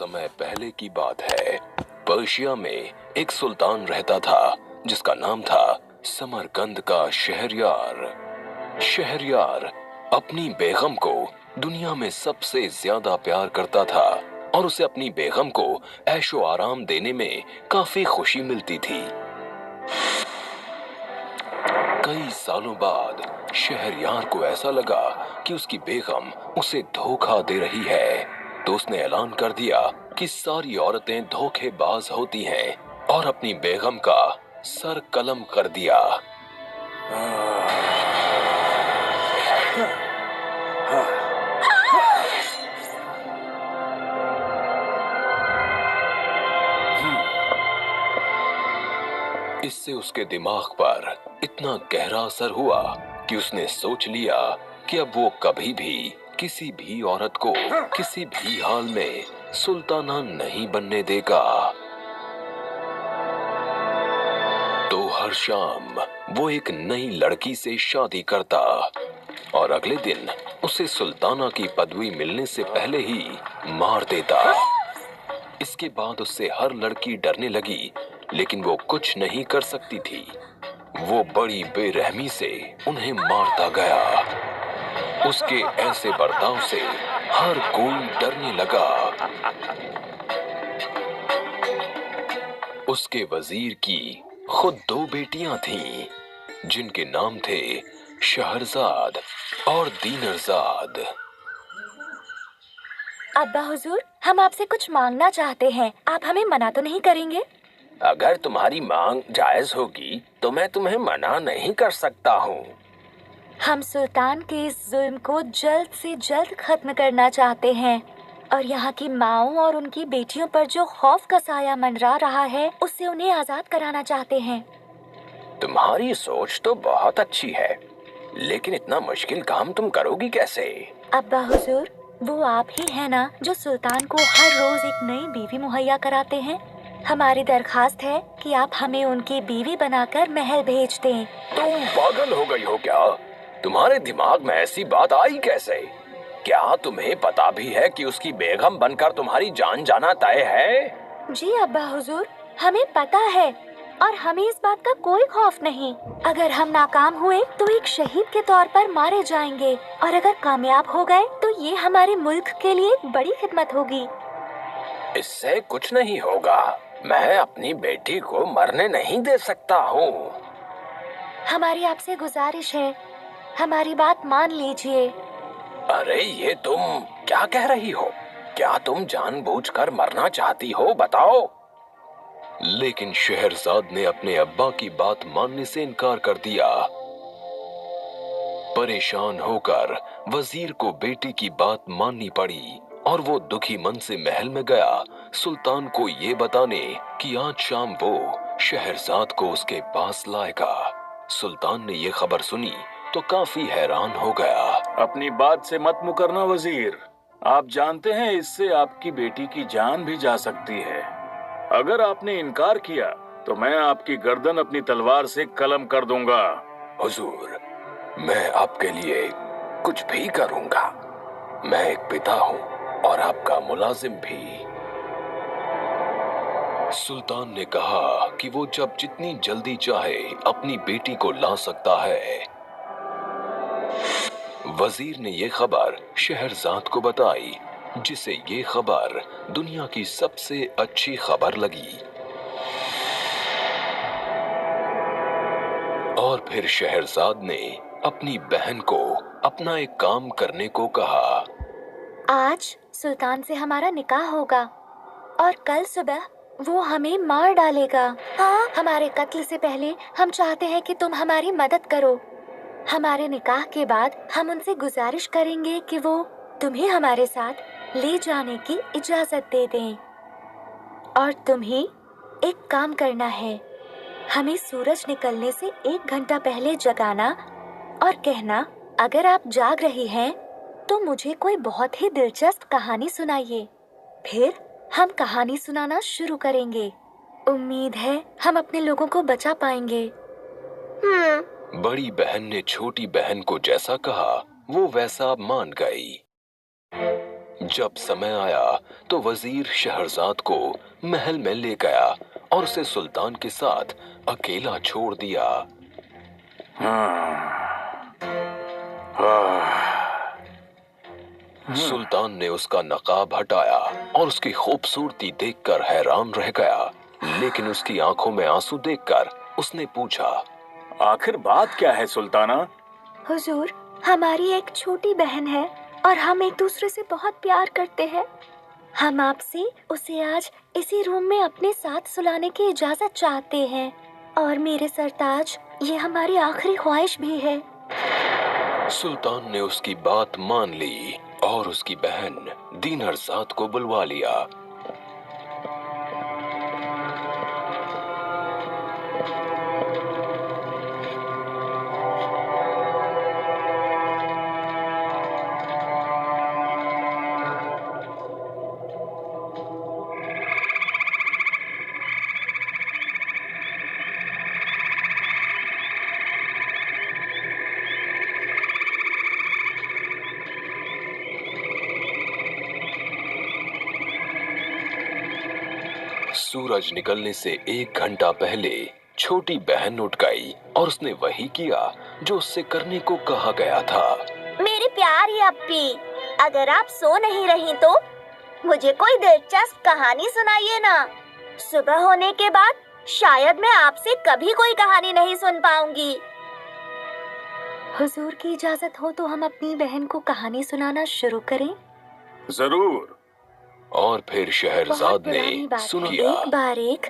समय पहले की बात है। पर्शिया में एक सुल्तान रहता था जिसका नाम था समरकंद का शहरयार। शहरयार अपनी बेगम को दुनिया में सबसे ज्यादा प्यार करता था और उसे अपनी बेगम को ऐशो आराम देने में काफी खुशी मिलती थी। कई सालों बाद शहरयार को ऐसा लगा कि उसकी बेगम उसे धोखा दे रही है, तो उसने ऐलान कर दिया कि सारी औरतें धोखेबाज होती हैं और अपनी बेगम का सर कलम कर दिया। इससे उसके दिमाग पर इतना गहरा असर हुआ कि उसने सोच लिया कि अब वो कभी भी किसी भी औरत को किसी भी हाल में सुल्ताना नहीं बनने देगा। तो हर शाम वो एक नई लड़की से शादी करता और अगले दिन उसे सुल्ताना की पदवी मिलने से पहले ही मार देता। इसके बाद उससे हर लड़की डरने लगी, लेकिन वो कुछ नहीं कर सकती थी। वो बड़ी बेरहमी से उन्हें मारता गया। उसके ऐसे बर्ताव से हर कोई डरने लगा। उसके वजीर की खुद 2 बेटियां थीं, जिनके नाम थे शहरजाद और दीनरजाद। अब्बा हुजूर, हम आपसे कुछ मांगना चाहते हैं, आप हमें मना तो नहीं करेंगे? अगर तुम्हारी मांग जायज होगी तो मैं तुम्हें मना नहीं कर सकता हूँ। हम सुल्तान के इस जुल्म को जल्द से जल्द खत्म करना चाहते हैं और यहाँ की माँओं और उनकी बेटियों पर जो खौफ का साया मंडरा रहा है, उससे उन्हें आजाद कराना चाहते हैं। तुम्हारी सोच तो बहुत अच्छी है, लेकिन इतना मुश्किल काम तुम करोगी कैसे? अब्बा हुजूर, वो आप ही हैं ना जो सुल्तान को हर रोज एक नई बीवी मुहैया कराते हैं। हमारी दरखास्त है कि आप हमें उनकी बीवी बनाकर महल भेज दें। तुम पागल हो गई हो क्या? तुम्हारे दिमाग में ऐसी बात आई कैसे? क्या तुम्हें पता भी है कि उसकी बेगम बनकर तुम्हारी जान जाना तय है? जी अब्बा हुजूर, हमें पता है और हमें इस बात का कोई खौफ नहीं। अगर हम नाकाम हुए तो एक शहीद के तौर पर मारे जाएंगे और अगर कामयाब हो गए तो ये हमारे मुल्क के लिए एक बड़ी खिदमत होगी। इससे कुछ नहीं होगा। मैं अपनी बेटी को मरने नहीं दे सकता हूँ। हमारी आपसे गुजारिश है, हमारी बात मान लीजिए। अरे ये तुम क्या कह रही हो? क्या तुम जानबूझकर मरना चाहती हो? बताओ। लेकिन शहरजाद ने अपने अब्बा की बात मानने से इनकार कर दिया। परेशान होकर वजीर को बेटी की बात माननी पड़ी और वो दुखी मन से महल में गया सुल्तान को ये बताने कि आज शाम वो शहरजाद को उसके पास लाएगा। सुल्तान ने ये खबर सुनी तो काफी हैरान हो गया। अपनी बात से मत मुकरना वजीर, आप जानते हैं इससे आपकी बेटी की जान भी जा सकती है। अगर आपने इनकार किया तो मैं आपकी गर्दन अपनी तलवार से कलम कर दूंगा। हुजूर, मैं आपके लिए कुछ भी करूंगा। मैं एक पिता हूँ और आपका मुलाजिम भी। सुल्तान ने कहा कि वो जब जितनी जल्दी चाहे अपनी बेटी को ला सकता है। वजीर ने ये खबर शहरजाद को बताई, जिसे ये खबर दुनिया की सबसे अच्छी खबर लगी। और फिर शहरजाद ने अपनी बहन को अपना एक काम करने को कहा। आज सुल्तान से हमारा निकाह होगा और कल सुबह वो हमें मार डालेगा। हाँ, हमारे कत्ल से पहले हम चाहते हैं कि तुम हमारी मदद करो। हमारे निकाह के बाद हम उनसे गुजारिश करेंगे कि वो तुम्हें हमारे साथ ले जाने की इजाजत दे दें। और तुम्हें एक काम करना है, हमें सूरज निकलने से 1 घंटा पहले जगाना और कहना, अगर आप जाग रही हैं तो मुझे कोई बहुत ही दिलचस्प कहानी सुनाइए। फिर हम कहानी सुनाना शुरू करेंगे। उम्मीद है हम अपने लोगों को बचा पाएंगे। बड़ी बहन ने छोटी बहन को जैसा कहा वो वैसा मान गई। जब समय आया तो वजीर शहरजाद को महल में ले गया और उसे सुल्तान के साथ अकेला छोड़ दिया। सुल्तान ने उसका नकाब हटाया और उसकी खूबसूरती देखकर हैरान रह गया, लेकिन उसकी आंखों में आंसू देखकर उसने पूछा, आखिर बात क्या है सुल्ताना? हुजूर, हमारी एक छोटी बहन है और हम एक दूसरे से बहुत प्यार करते हैं। हम आपसे उसे आज इसी रूम में अपने साथ सुलाने की इजाजत चाहते हैं, और मेरे सरताज, ये हमारी आखिरी ख्वाहिश भी है। सुल्तान ने उसकी बात मान ली और उसकी बहन दीनरजाद को बुलवा लिया। सूरज निकलने से 1 घंटा पहले छोटी बहन उठ गई और उसने वही किया जो उससे करने को कहा गया था। मेरी प्यारी अप्पी, अगर आप सो नहीं रही तो मुझे कोई दिलचस्प कहानी सुनाइए ना। सुबह होने के बाद शायद मैं आपसे कभी कोई कहानी नहीं सुन पाऊंगी। हुजूर की इजाजत हो तो हम अपनी बहन को कहानी सुनाना शुरू करें। जरूर। और फिर शहरजाद ने सुन लिया। एक बार एक